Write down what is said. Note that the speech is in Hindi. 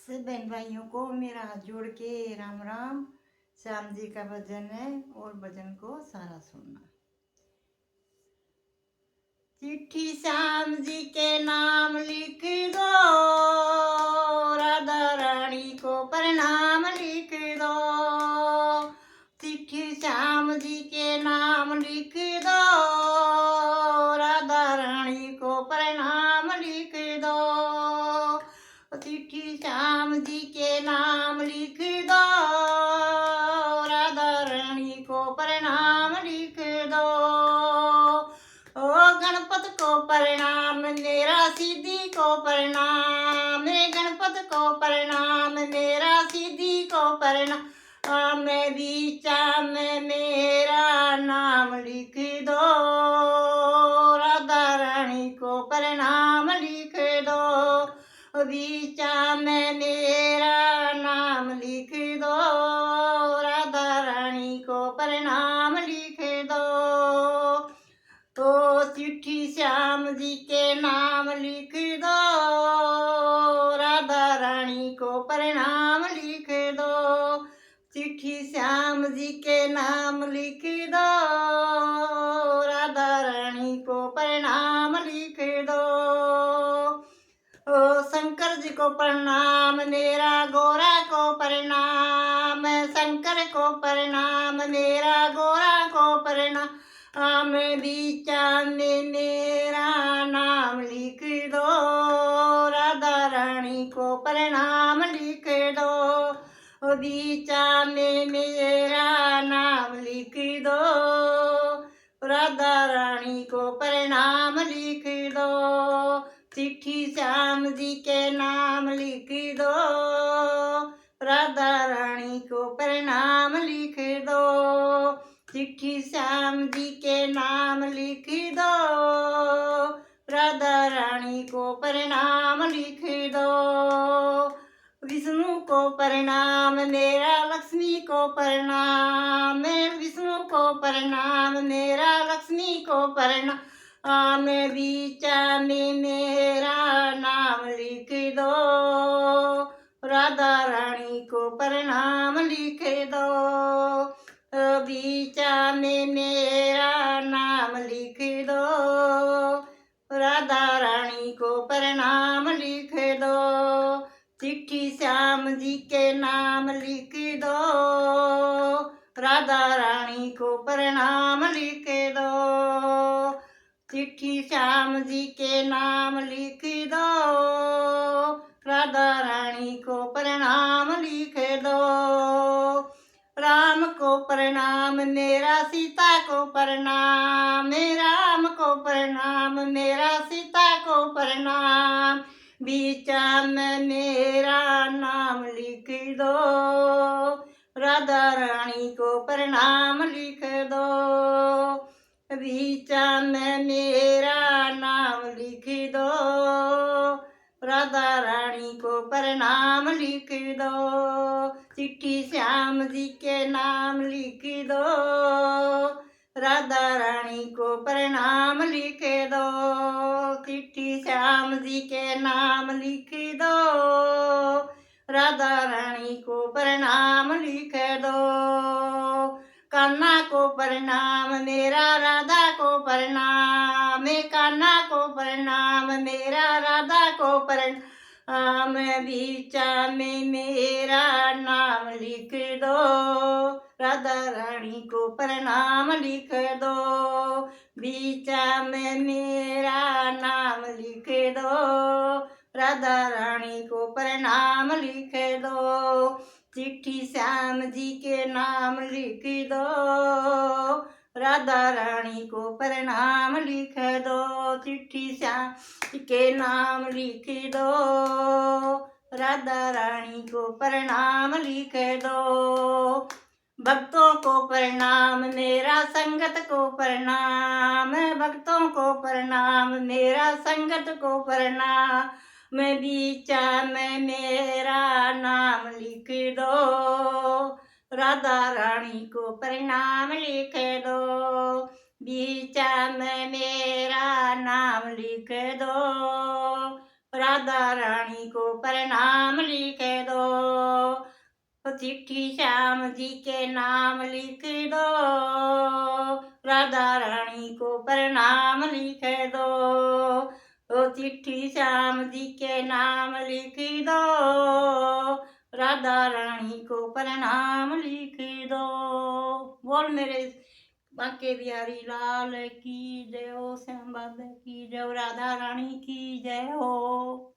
से बहन भाइयों को मेरा हाथ जोड़ के राम राम। श्याम जी का भजन है और भजन को सारा सुनना। चिट्ठी श्याम जी के नाम लिख दो, राधा रानी को प्रणाम लिख दो। चिट्ठी श्याम जी के नाम लिख दो, राधा रानी को प्रणाम लिख दो। चिट्ठी श्याम जी के नाम लिख दो, राधा रानी को प्रणाम लिख दो। ओ गणपत को प्रणाम, मेरा सिद्धि को प्रणाम, मेरे गणपत को प्रणाम, मेरा सिद्धि को प्रणाम। मैं बीचा में मेरा नाम लिख दो, राधा रानी को प्रणाम लिख दो। बीचा में मेरा नाम लिख दो, राधा रानी को प्रणाम लिख दो। तो चिट्ठी श्याम जी के नाम लिख दो, राधा रानी को प्रणाम लिख दो। चिट्ठी श्याम जी के नाम लिख दो, राधा रानी को प्रणाम लिख दो। ओ शंकर जी को प्रणाम, मेरा गोरा को प्रणाम, शंकर को प्रणाम, मेरा गोरा को प्रणाम। बीचा में मेरा नाम लिख दो, राधा रानी को प्रणाम लिख दो। बीचा में मेरा नाम लिख दो, राधा रानी को प्रणाम लिख दो। चिट्ठी श्याम जी के नाम लिख दो, राधा रानी को प्रणाम लिख दो। चिट्ठी श्याम जी के नाम लिख दो, राधा रानी को प्रणाम लिख दो। विष्णु को प्रणाम, मेरा लक्ष्मी को प्रणाम, विष्णु को प्रणाम, मेरा लक्ष्मी को प्रणाम। बीचा में मेरा नाम लिख दो, राधा रानी को प्रणाम लिख दो। बीचा में मेरा नाम लिख दो, राधा रानी को प्रणाम लिख दो। चिट्ठी श्याम जी के नाम लिख दो, राधा रानी को प्रणाम लिख दो। चिट्ठी श्याम जी के नाम लिख दो, राधा रानी को प्रणाम लिख दो। राम को प्रणाम, मेरा सीता को प्रणाम, राम को प्रणाम, मेरा सीता को प्रणाम। बीचा में मेरा नाम लिख दो, राधा रानी को प्रणाम लिख दो। बीचा में मेरा नाम लिख दो, राधा रानी को प्रणाम लिख दो। चिट्ठी श्याम जी के नाम लिख दो, राधा रानी को प्रणाम लिख दो। चिट्ठी श्याम जी के नाम लिख दो, राधा रानी को प्रणाम लिख दो। कान्हा को प्रणाम, मेरा राधा को प्रणाम, कान्हा को प्रणाम, मेरा राधा को प्रणाम। बीचा में मेरा नाम लिख दो, राधा रानी को प्रणाम लिख दो। बीचा में मेरा नाम लिख दो, राधा रानी को प्रणाम लिख दो। चिट्ठी श्याम जी के नाम लिख दो, राधा रानी को प्रणाम लिख दो। चिट्ठी श्याम जी के नाम लिख दो, राधा रानी को प्रणाम लिख दो। भक्तों को प्रणाम, मेरा संगत को प्रणाम, भक्तों को प्रणाम, मेरा संगत को प्रणाम। बीचा में मेरा नाम लिख दो, राधा रानी को प्रणाम लिख दो। बीचा में मेरा नाम लिख दो, राधा रानी को प्रणाम लिख चिट्ठी श्याम जी के नाम लिख दो, राधा रानी को प्रणाम लिख दो। ओ चिट्ठी श्याम जी के नाम लिख दो, राधा रानी को प्रणाम लिख दो। बोल मेरे बांके बिहारी लाल की जय हो, श्याम बाबा की जय हो, राधा रानी की जय हो।